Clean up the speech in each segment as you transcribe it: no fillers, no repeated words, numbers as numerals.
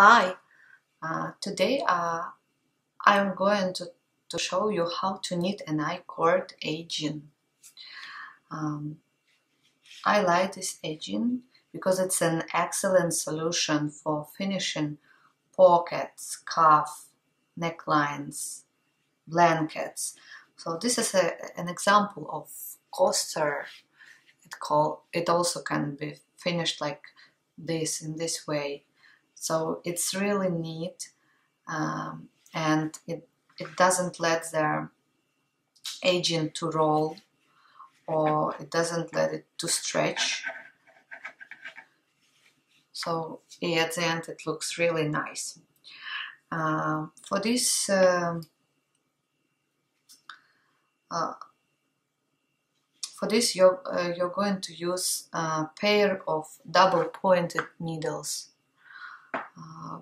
Hi, today I'm going to show you how to knit an I-cord edging. Um, I like this edging because it's an excellent solution for finishing pockets, cuff, necklines, blankets. So this is an example of coaster. It also can be finished like this in this way. So it's really neat. And it doesn't let the agent to roll, or it doesn't let it to stretch. So at the end it looks really nice. For this you're going to use a pair of double pointed needles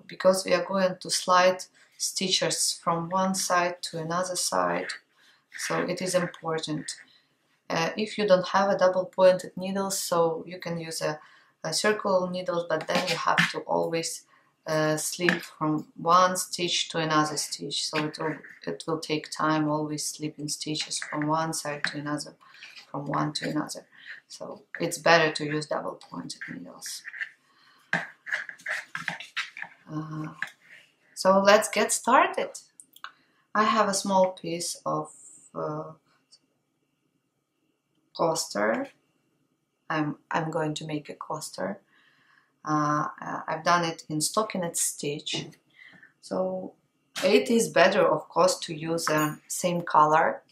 because we are going to slide stitches from one side to another side, so it is important. If you don't have a double pointed needle, so you can use a circle needles, but then you have to always slip from one stitch to another stitch, so it will take time always slipping stitches from one side to another, from one to another. So it's better to use double pointed needles. So let's get started. I have a small piece of coaster. I'm going to make a coaster. I've done it in stockinette stitch. So it is better, of course, to use the same color,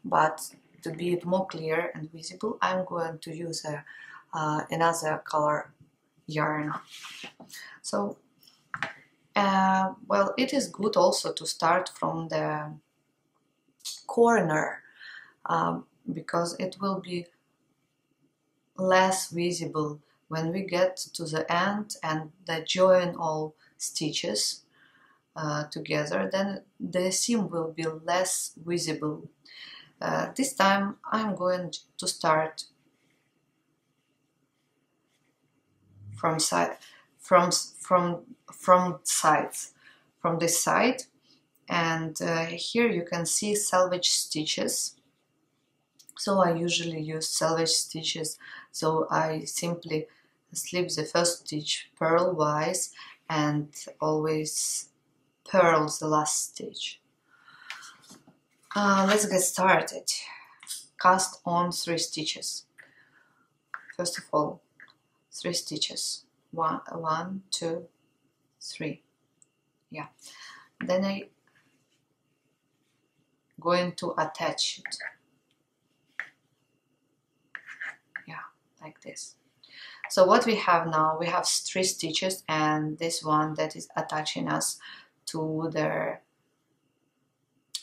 but to be more clear and visible, I'm going to use another color yarn. So, well, it is good also to start from the corner because it will be less visible when we get to the end and join all stitches together. Then the seam will be less visible. This time I'm going to start from this side, and here you can see selvage stitches. So I usually use selvage stitches, so I simply slip the first stitch purlwise and always purl the last stitch. Let's get started. Cast on 3 stitches. First of all, 3 stitches. 1, 2, 3. Yeah. Then I going to attach it. Yeah, like this. So what we have now, we have 3 stitches and this one that is attaching us to the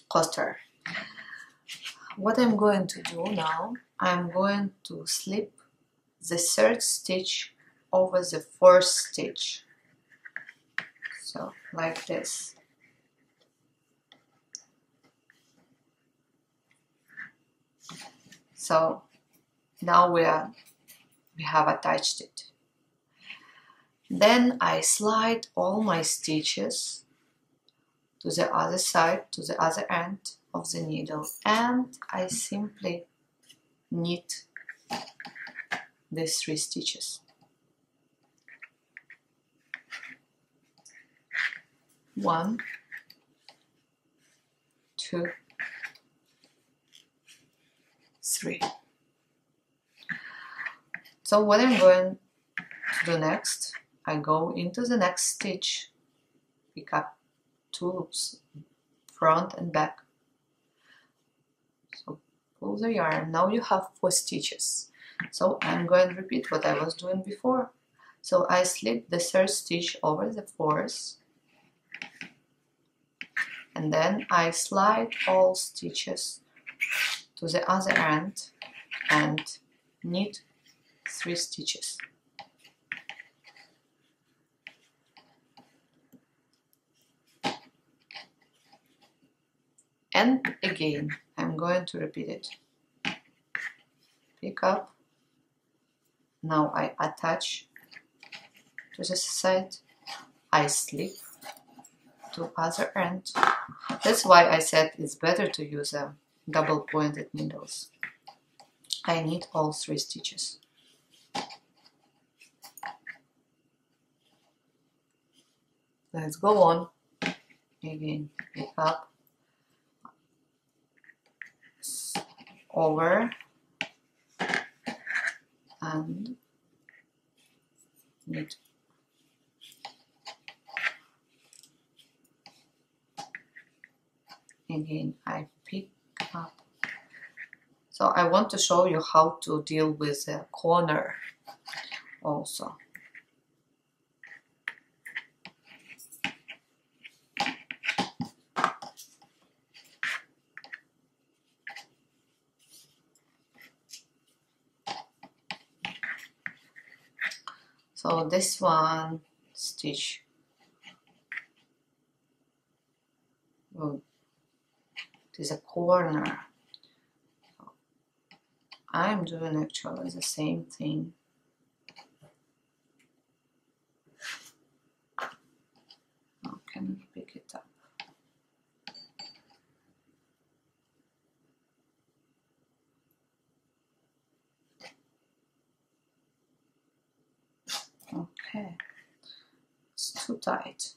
coaster. What I'm going to do now, I'm going to slip the 3rd stitch over the 4th stitch. So like this. So now we have attached it. Then I slide all my stitches to the other side, to the other end of the needle, and I simply knit these 3 stitches. 1, 2, 3. So what I'm going to do next, I go into the next stitch, pick up 2 loops, front and back. So pull the yarn. Now you have 4 stitches. So I'm going to repeat what I was doing before. So I slip the 3rd stitch over the 4th, and then I slide all stitches to the other end and knit 3 stitches. And again, I'm going to repeat it. Pick up. Now I attach to the side. I slip to other end. That's why I said it's better to use a double pointed needles. I need all 3 stitches. Let's go on. Again, pick up, over, and knit. Again, I pick up. So I want to show you how to deal with the corner also. So this one stitch will, it is a corner. I'm doing actually the same thing. How can I pick it up? Okay, it's too tight.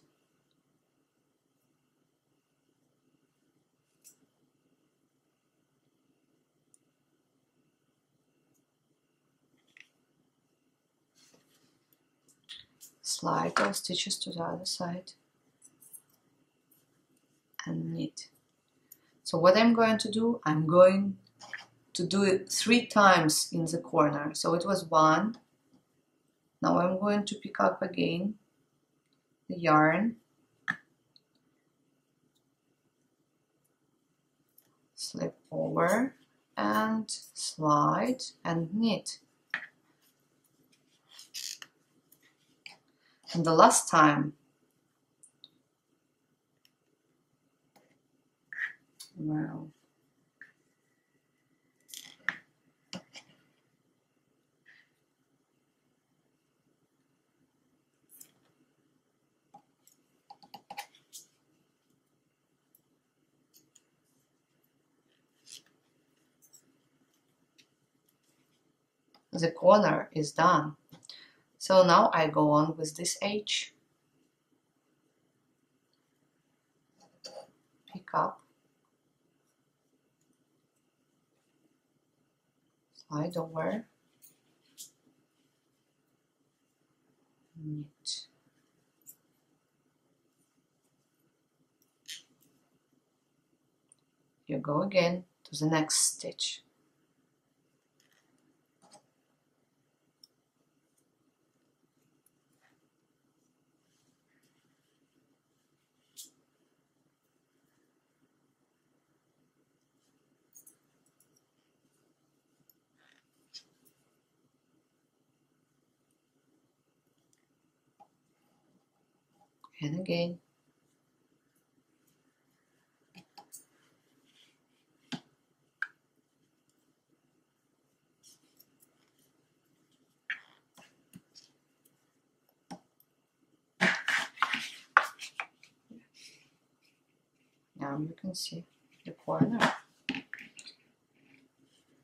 Slide those stitches to the other side and knit. So what I'm going to do, I'm going to do it 3 times in the corner. So it was 1. Now I'm going to pick up again the yarn, slip over and slide and knit. And the last time, well, the corner is done. So now I go on with this H, pick up, slide over, knit. You go again to the next stitch. And again. Now you can see the corner.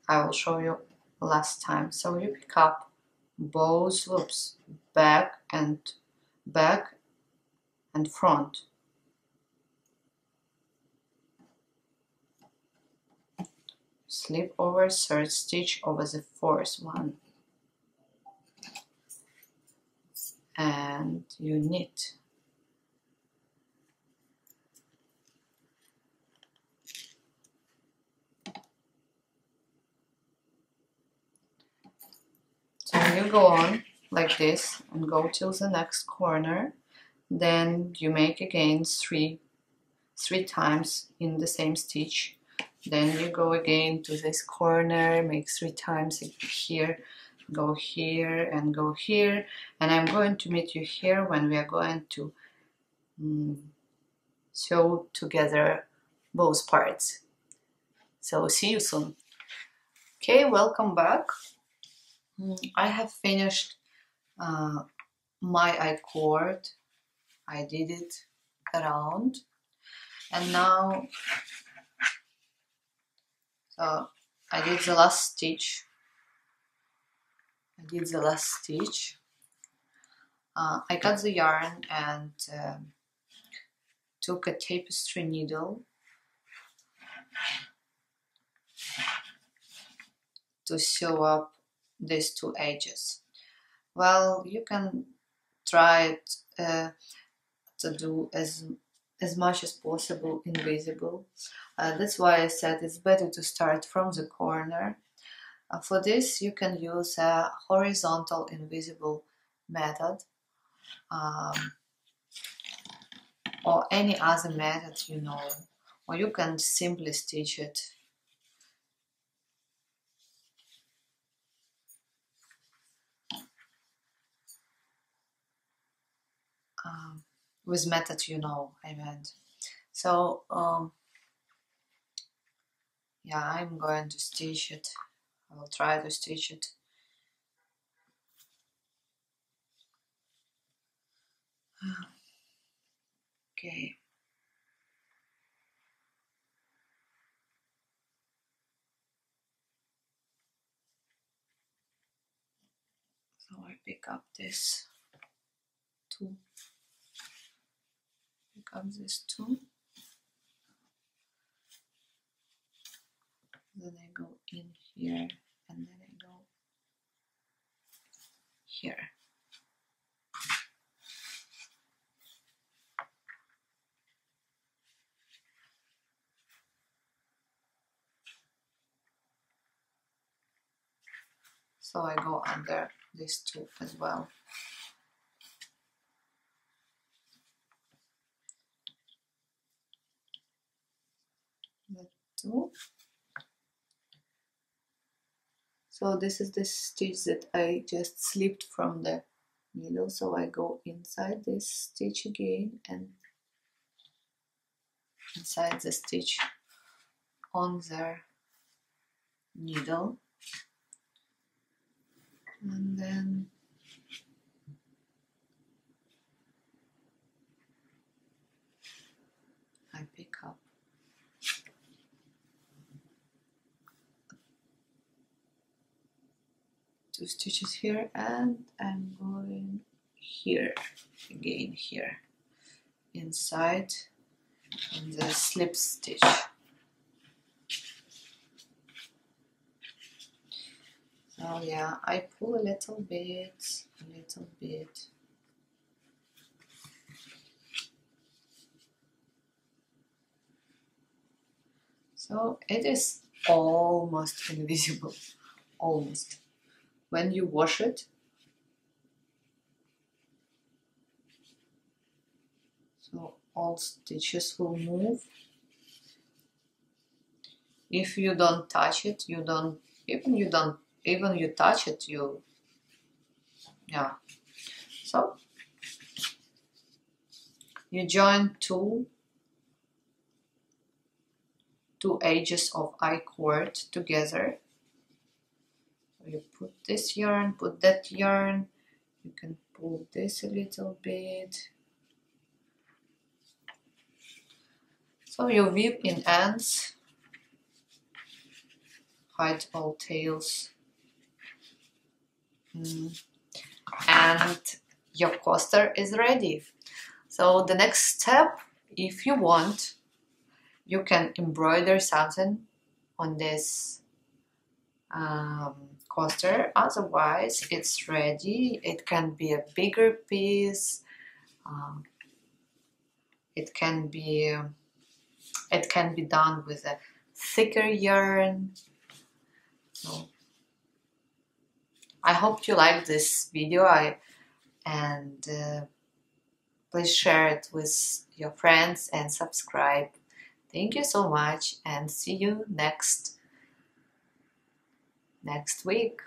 I will show you last time. So you pick up both loops, back and front. Slip over 3rd stitch over the 4th one. And you knit. So you go on like this and go till the next corner. Then you make again three times in the same stitch. Then you go again to this corner, make 3 times here, go here and go here. And I'm going to meet you here when we are going to sew together both parts. So see you soon. Okay, welcome back. I have finished my I-cord. I did it around, and now so I did the last stitch. I cut the yarn and took a tapestry needle to sew up these two edges. Well, you can try it to do as much as possible invisible. That's why I said it's better to start from the corner. For this, you can use a horizontal invisible method, or any other method you know, or you can simply stitch it. With method you know, I meant. So yeah, I'm going to stitch it. I will try to stitch it. Okay. So I pick up this two. Pick up this two. Then I go in here, and then I go here. So I go under these two as well. The two. So this is the stitch that I just slipped from the needle. So I go inside this stitch again and inside the stitch on the needle, and then I pick up two stitches here, and I'm going here again, here inside in the slip stitch. So yeah, I pull a little bit. So it is almost invisible, almost. When you wash it, so all stitches will move. If you don't touch it, even you touch it, yeah. So you join two edges of I-cord together. So you put this yarn, put that yarn. You can pull this a little bit. So you weave in ends, hide all tails, and your coaster is ready. So the next step, if you want, you can embroider something on this coaster. Otherwise, it's ready. It can be a bigger piece. It can be done with a thicker yarn. So I hope you like this video. And please share it with your friends and subscribe. Thank you so much, and see you next week.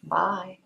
Bye.